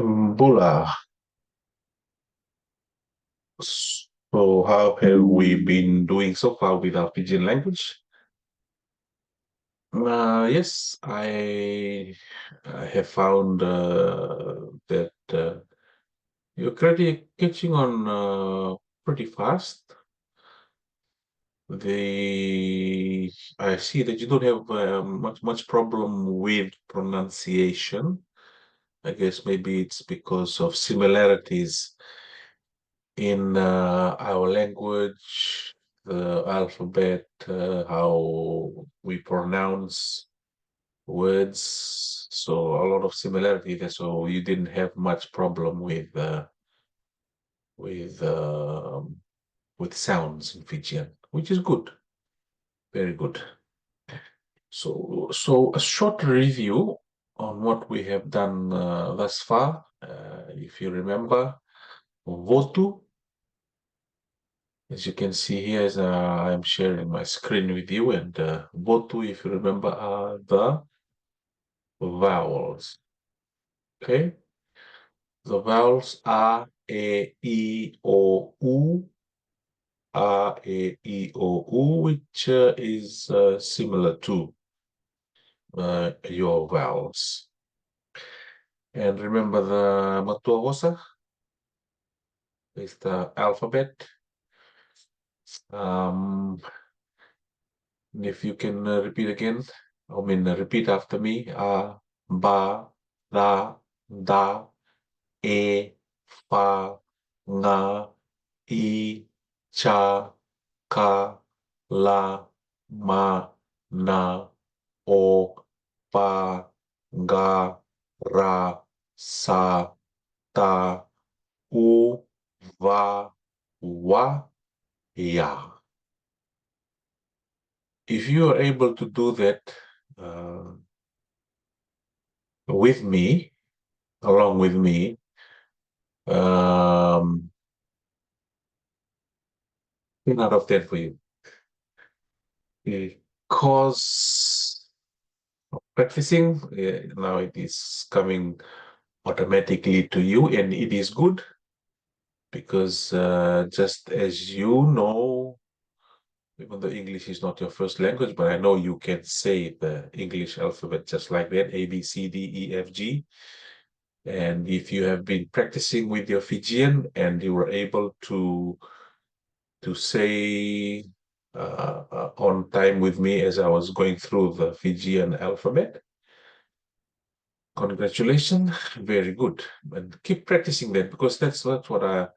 Mbula. So how have we been doing so far with our Fijian language? Yes, I have found that you're currently catching on pretty fast. I see that you don't have much problem with pronunciation. I guess maybe it's because of similarities in our language, the alphabet, how we pronounce words. So a lot of similarity there. So you didn't have much problem with with sounds in Fijian, which is good, very good. So a short review on what we have done thus far. If you remember, Votu. As you can see here, as I'm sharing my screen with you, and Votu, if you remember, are the vowels. Okay, the vowels are A, E, O, U, A, E, O, U, which is similar to your vowels. And remember the Matuahosa is the alphabet. Um, if you can repeat again, repeat after me. Ba, da, da, e, fa, nga, i, cha, ka, la, ma, na, o, pa, ga, ra, sa, ta, u, va, wa, ya. If you are able to do that uh, with me, along with me, um, 10 out of 10 for you. Because practicing, now it is coming automatically to you, and it is good because just as you know, even though English is not your first language, but I know you can say the English alphabet just like that, A, B, C, D, E, F, G. And if you have been practicing with your Fijian and you were able to say on time with me as I was going through the Fijian alphabet, congratulations, very good. And keep practicing that because that's what I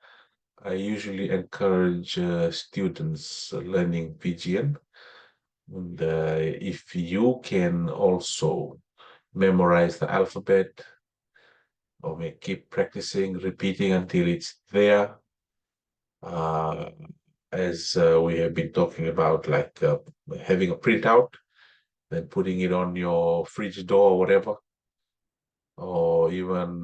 usually encourage students learning Fijian. And if you can also memorize the alphabet or keep practicing, repeating until it's there, uh, as we have been talking about, like having a printout, then putting it on your fridge door or whatever, or even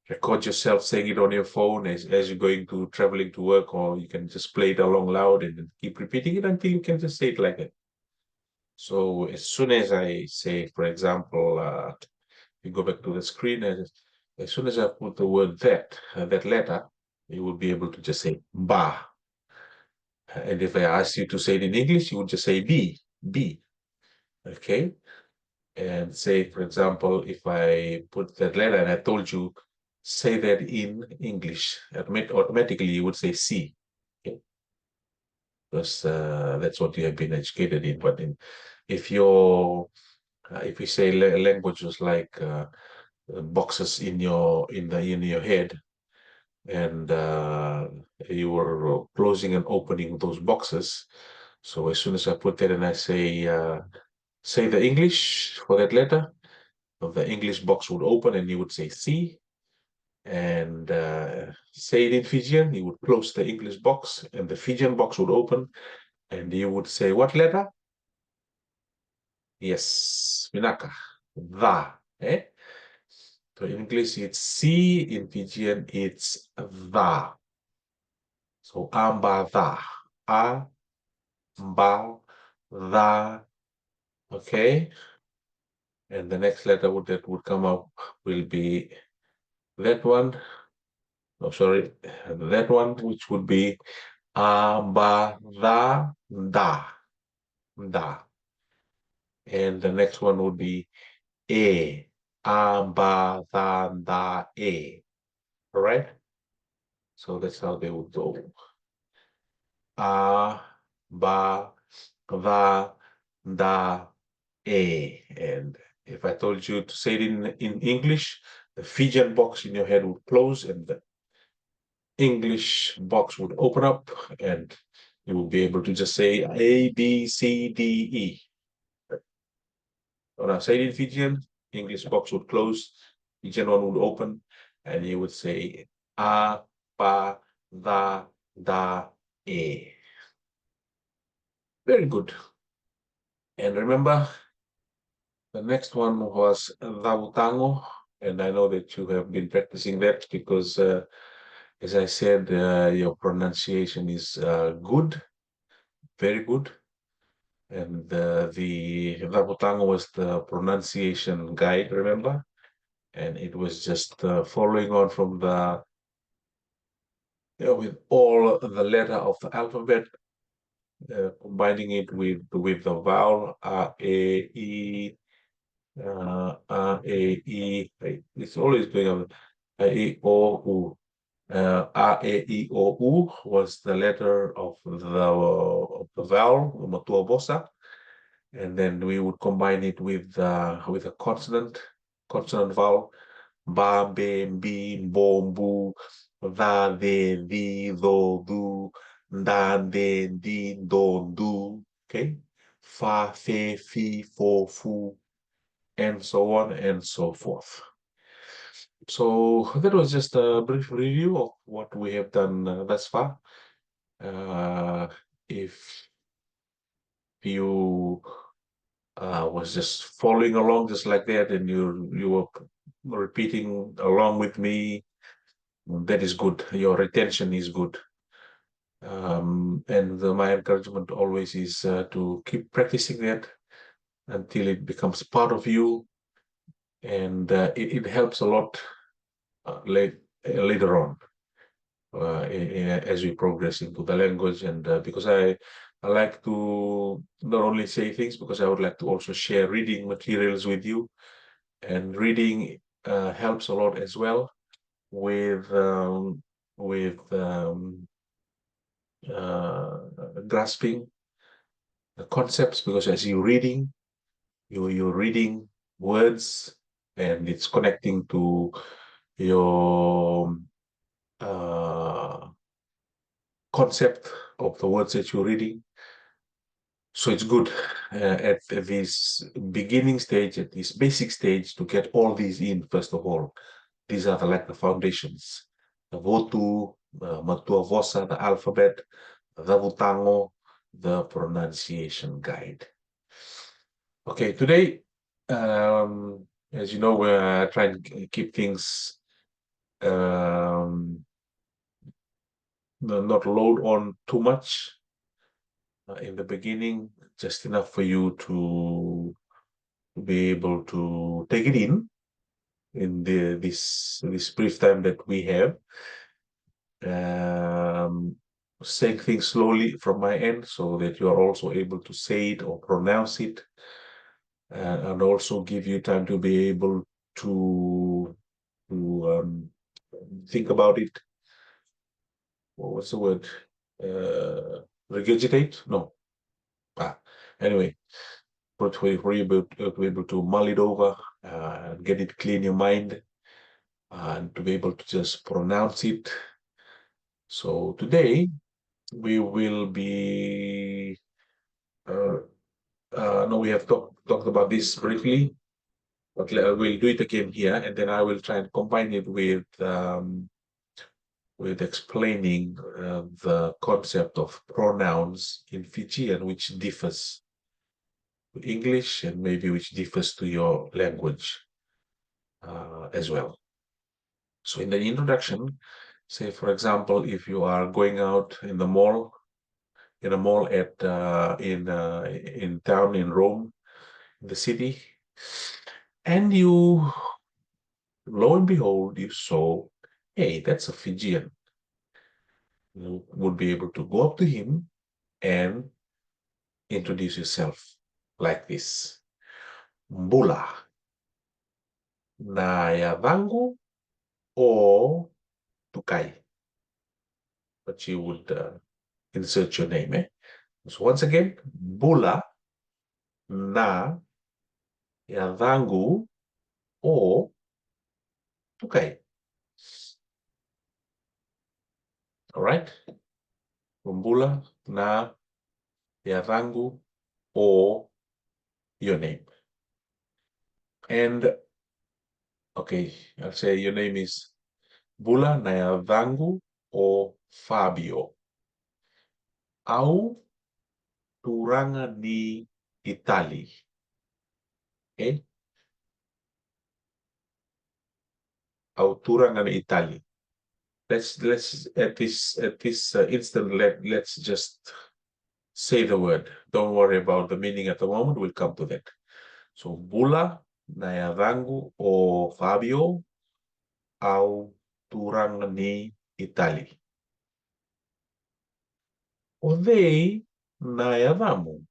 record yourself saying it on your phone as you're going to traveling to work, or you can just play it along loud and then keep repeating it until you can just say it like that. So as soon as I say, for example, you go back to the screen, as soon as I put the word that letter, you will be able to just say ba. And if I ask you to say it in English, you would just say B. Okay. And say, for example, if I put that letter and I told you, say that in English, automatically you would say C. Okay. Because that's what you have been educated in. But if you're, if we say languages like boxes in your head, and you were closing and opening those boxes. So as soon as I put that and I say the English for that letter, the English box would open and you would say C, and say it in Fijian, you would close the English box and the Fijian box would open and you would say what letter? Yes, Minaka, the. Eh? So in English it's C, in Fijian it's the. So amba the. Amba the. Okay. And the next letter that would come up will be That one, oh, sorry, that one, which would be abada da. And the next one would be e, abada e. All right? So that's how they would go. A, ba, va, da, e. And if I told you to say it in English, the Fijian box in your head would close and the English box would open up and you will be able to just say A, B, C, D, E. When I say it in Fijian, English box would close, Fijian one would open, and you would say A, Pa, Da, E. Very good. And remember, the next one was Labutango, and I know that you have been practicing that because, as I said, your pronunciation is good, very good. And the Labutango was the pronunciation guide, remember? And it was just following on from the, with all the letter of the alphabet, combining it with the vowel a, e, a, e. It's always going on. A, e, o, u. A, e, o, u was the letter of the vowel, matua vosa, and then we would combine it with a consonant vowel. Ba, be, bi, bo, bu, va, de, di, do, du, da, de, di, do, du. Okay? Fa, fe, fi, fo, fu, and so on and so forth. So that was just a brief review of what we have done thus far. If you was just following along just like that and you were repeating along with me, that is good. Your retention is good. And my encouragement always is to keep practicing that until it becomes part of you, and it helps a lot later on as we progress into the language. And because I like to not only say things, because I would like to also share reading materials with you, and reading helps a lot as well with with um, uh, grasping the concepts, because as you're reading, you're reading words and it's connecting to your uh, concept of the words that you're reading. So it's good at this beginning stage, at this basic stage, to get all these in first of all. These are like the foundations. The Votu, the Matua Vosa, the alphabet, the Vutango, the pronunciation guide. Okay, today, as you know, we're trying to keep things not load on too much in the beginning, just enough for you to be able to take it in this brief time that we have. Saying things slowly from my end so that you are also able to say it or pronounce it, and also give you time to be able to think about it. What's the word? Regurgitate? No. Anyway, for you to be able to mull it over and get it clear in your mind, and to be able to just pronounce it. So today we will be no, we have talked about this briefly, but we'll do it again here, and then I will try and combine it with explaining the concept of pronouns in Fijian, which differs to English and maybe which differs to your language as well. So in the introduction, say for example, if you are going out in the mall, in a mall in town in Rome, in the city, and you lo and behold, you saw, hey, that's a Fijian. You would be able to go up to him and introduce yourself like this. Mbula, naya vangu o tukai. But you would insert your name. So once again, Bula na ya vangu o tukai. All right? Bula na ya vangu or your name. And okay, I'll say your name is Bula na ya vangu or Fabio. Au turanga ni Itali. Okay? Au turanga ni Itali. Let's at this instant let's just say the word. Don't worry about the meaning at the moment. We'll come to that. So Bula na vangu o Fabio au turang ni Itali. Odei na vamu.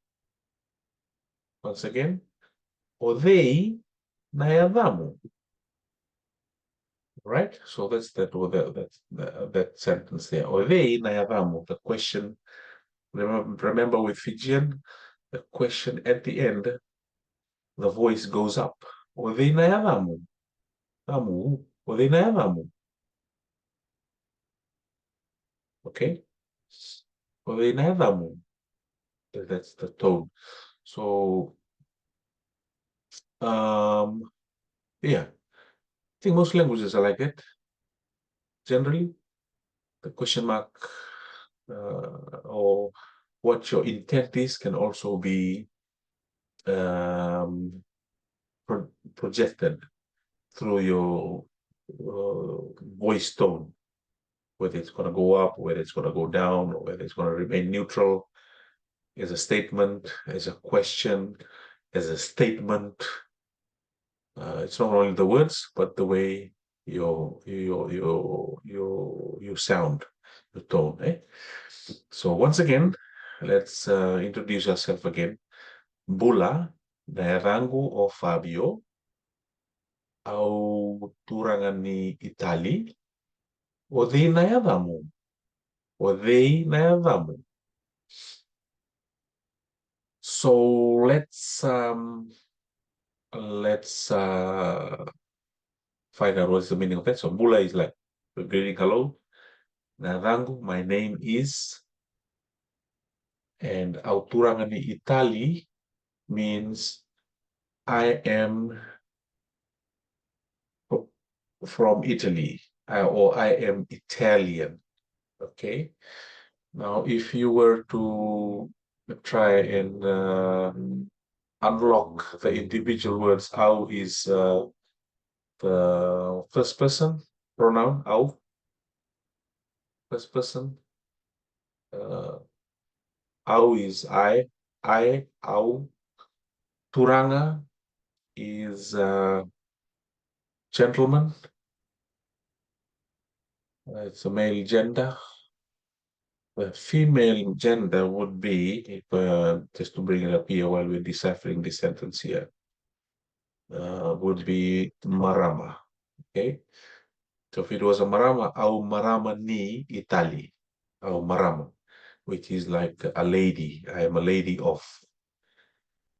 Once again, odei na vamu. Right? So that's that sentence there. Odei na vamu. The question. Remember with Fijian, the question at the end, the voice goes up. Odei na vamu. Vamu. Odei na vamu. Okay? Odei na vamu. That's the tone. So yeah, I think most languages are like that. Generally, the question mark or what your intent is can also be um, projected through your voice tone, whether it's going to go up, whether it's going to go down, or whether it's going to remain neutral as a statement, as a question, as a statement. It's not only the words, but the way you sound, the tone. So once again, let's introduce ourselves again. Bula, Nairangu o Fabio, au turangan ni Itali, o they nayadamu, o they nayadamu. So let's find out what's the meaning of that. So Bula is like greeting hello. Narangu, my name is, and Auturangan ni Itali means I am from Italy, or I am Italian. Okay. Now, if you were to try and unlock the individual words, how is the first person pronoun? How? First person. How is I, how. Turanga is gentleman. It's a male gender. The female gender would be, if, just to bring it up here while we're deciphering the sentence here, would be Marama. Okay? So if it was a Marama, au Marama ni Itali, au Marama, which is like a lady. I am a lady of.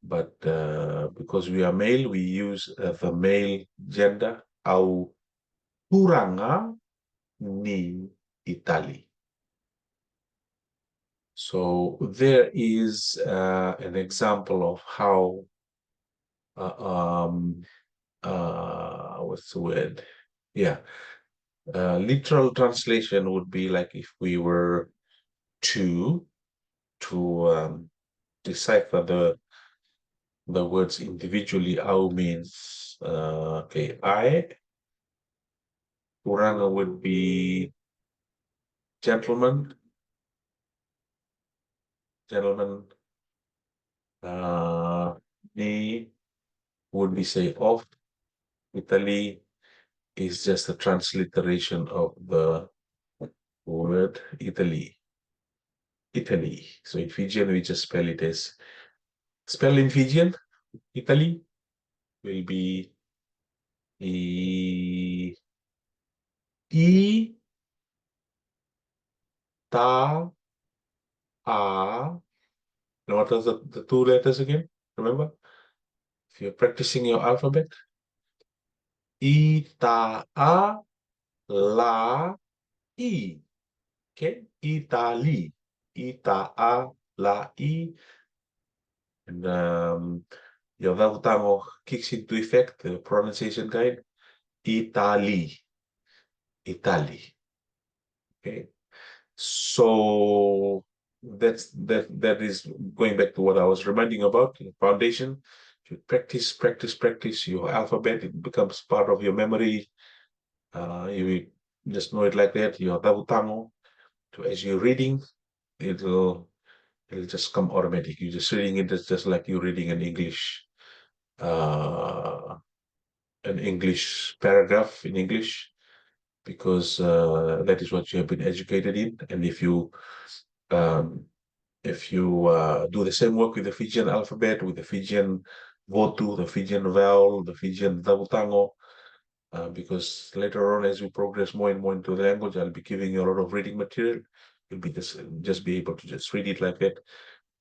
But because we are male, we use the male gender, au Turanga ni Itali. So there is an example of how, what's the word? Yeah, literal translation would be like if we were to decipher the words individually. Au means okay, Uranga would be gentleman, gentleman. Ni would be say of Italy. is just a transliteration of the word Italy. Italy. So in Fijian, we just spell it as, spell in Fijian, Italy will be I, I, Ta, A. Now what are the two letters again? Remember? If you're practicing your alphabet, I, Ta, A, La, I. Okay? Italy. I, A, La, I. And your Tango kicks into effect, the pronunciation guide. Italy. Italy. Okay. So that is going back to what I was reminding about the foundation. You practice your alphabet. It becomes part of your memory. You just know it like that. Your Tango. So as you're reading, it'll it'll just come automatic. You're just reading it. It's just like you're reading uh, an English paragraph in English, because that is what you have been educated in. And um, if you do the same work with the Fijian alphabet, with the Fijian Votu, the Fijian vowel, the Fijian Tabutango, because later on, as we progress more and more into the language, I'll be giving you a lot of reading material. You'll be just be able to just read it like that.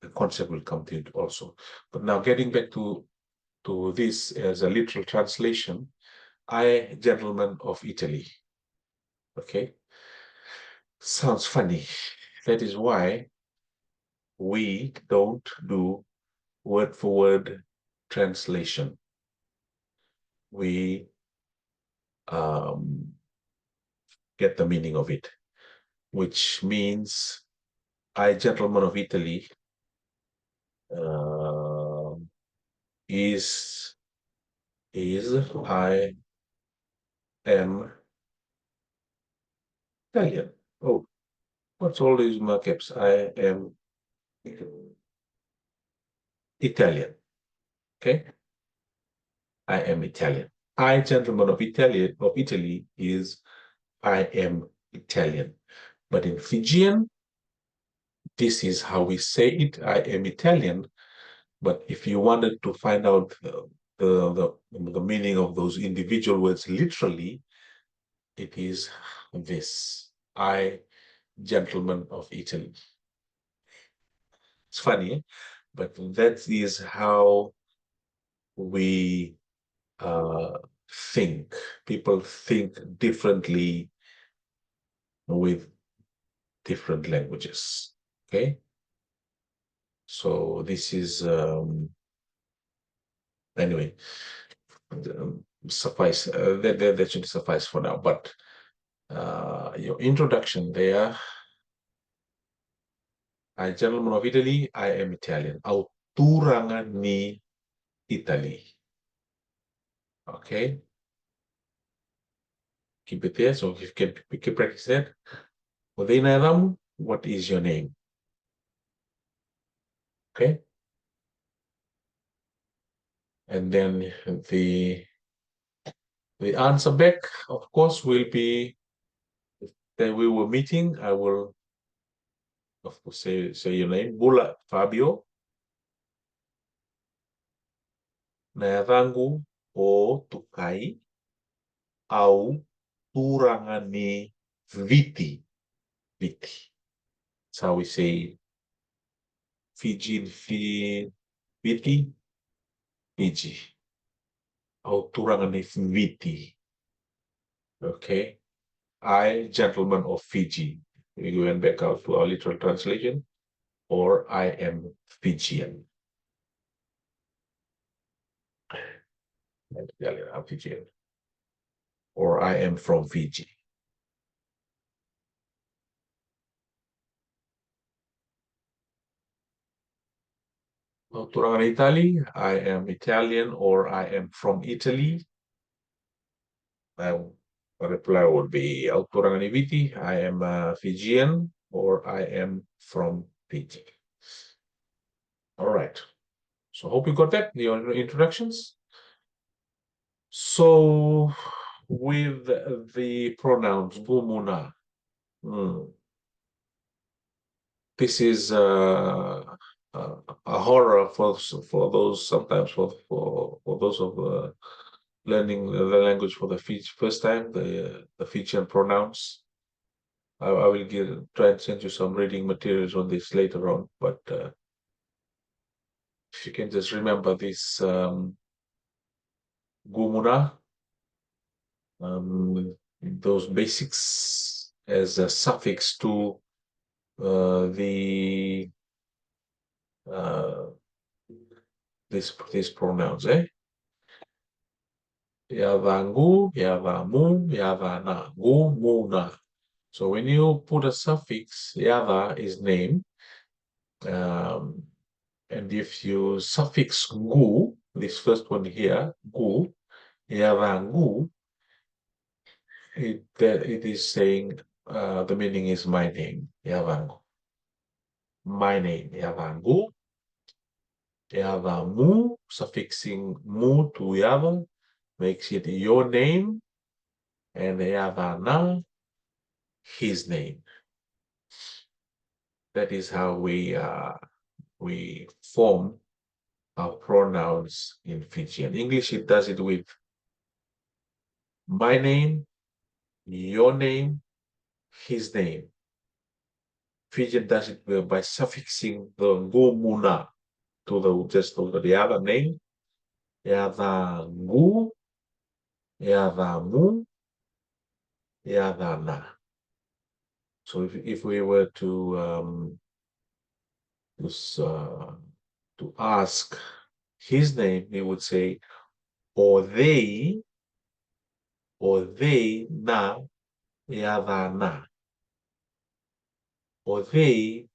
The concept will come to it also. But now getting back to this as a literal translation, I, gentleman of Italy. Okay, sounds funny. That is why we don't do word for word translation. We um, get the meaning of it, which means I, gentleman of Italy, uh, is I am Italian. Oh, what's all these markups? I am Italian. Okay, I am Italian. I, gentleman of Italy, is I am Italian. But in Fijian, this is how we say it. I am Italian. But if you wanted to find out the meaning of those individual words literally, it is this: I, gentleman of Italy. It's funny, eh? But that is how we uh, think. People think differently with different languages. Okay, so this is anyway. Suffice that should suffice for now. But your introduction there. I, gentleman of Italy, I am Italian. Auturangan ni Italy. Okay, keep it there. So if you can practice that. Udaynaram, what is your name? Okay, and then the answer back, of course, will be that we were meeting. I will, of course, say your name. Bula Fabio. Narangu o tukai au turangani viti. Viti. That's how we say Fijian Viti. Fiji. Au turangani viti. Okay. I, gentleman of Fiji. We went back out to our literal translation. Or I am Fijian. I'm Fijian. Or I am from Fiji. Turangan Italy, I am Italian or I am from Italy. My reply would be Turangan Viti, I am Fijian or I am from Fiji. All right. So hope you got that, the introductions. So with the pronouns gumuna. Hmm. This is a horror for those sometimes for those of learning the language for the first time, the Fijian pronouns. I will try and send you some reading materials on this later on, but if you can just remember this gumuna, those basics as a suffix to the uh, these pronouns, eh? Yavangu, yavamu, yavana, gu, mu, na. So when you put a suffix, yava is name, um, and if you suffix gu, this first one here, gu, yavangu, it is saying the meaning is my name, yavangu. My name, yavangu, yavamu, suffixing mu to yava makes it your name, and yavana, his name. That is how we form our pronouns in Fijian. English, it does it with my name, your name, his name. Fijian does it by suffixing the gomuna to the other name. Yada gu, yada mu, yada na. So if we were uh, to ask his name, we would say or they na yada na. Or they,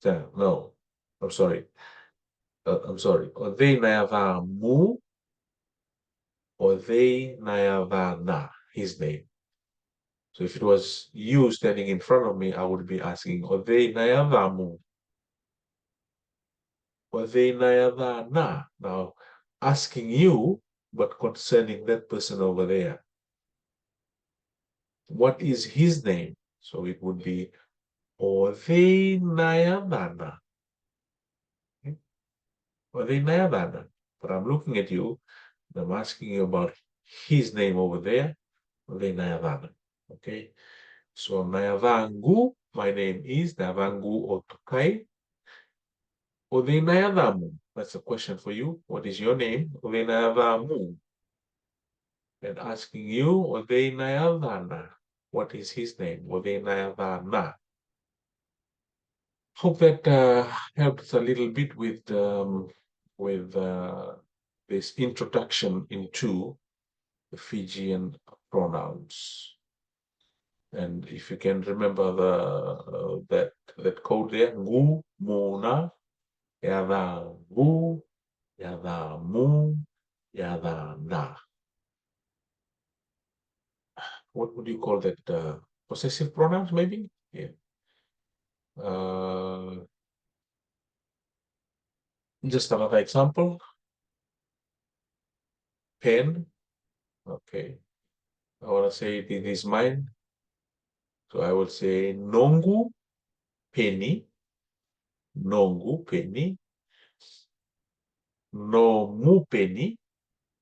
no, I'm sorry. I'm sorry. Or they nayava mu, or they nayava na, his name. So if it was you standing in front of me, I would be asking, or they nayava mu, or they nayava na. Now, asking you, but concerning that person over there. What is his name? So it would be, or they nayava na. Okay? Or they nayava na. But I'm looking at you, I'm asking you about his name over there, Nayavan. Okay, so Nayavangu, my name is Nayavangu Otukai, Nayavamu. That's a question for you. What is your name? Nayavamu. And asking you, Nayavana. What is his name? Nayavana. Hope that helps a little bit with this introduction into the Fijian pronouns. And if you can remember that code there, gu, mu, na, yada, gu, yada, mu, yada, na. What would you call that? Possessive pronouns, maybe? Yeah. Uh, just another example. Pen. Okay. I want to say it is mine. So I will say nongu, penny, nongu, penny, no mu penny,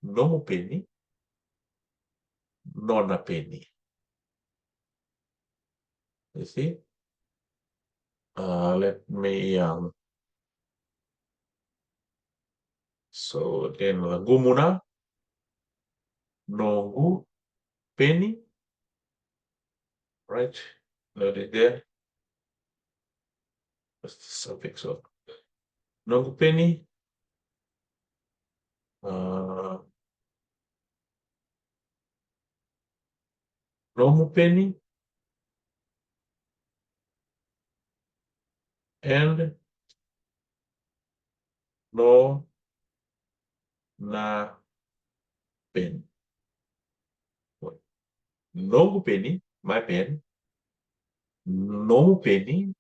no mu penny, nona penny. You see? Let me so then gumuna, nongu, penny, right? Noted there. What's the suffix of nongu penny? Uh, nomu penny and no na pen. Nongu penny, my pen. Nomu penny,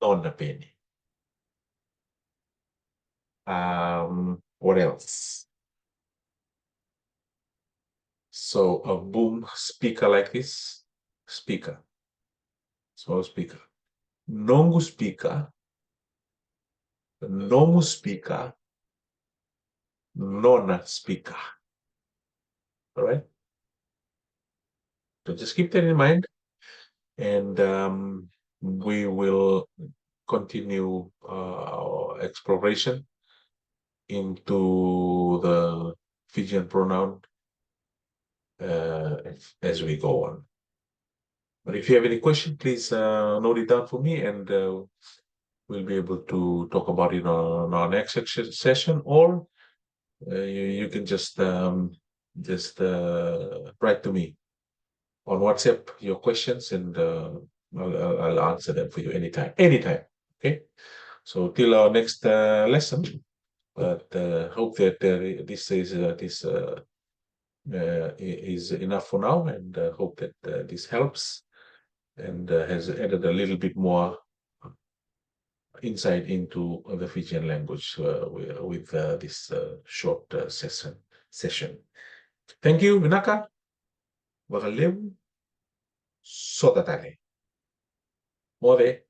nonna penny. What else? So a boom speaker like this, speaker, small speaker. Nongu speaker, nomu speaker, nona speaker. All right. So just keep that in mind, and we will continue our exploration into the Fijian pronoun as we go on. But if you have any question, please note it down for me, and we'll be able to talk about it on our next session, or you can just write to me on WhatsApp your questions, and I'll answer them for you anytime, anytime. Okay. So till our next lesson, but hope that this is enough for now, and hope that this helps and has added a little bit more insight into the Fijian language with this short session. Thank you, Vinaka. Wakaleu. Sotatane. Move.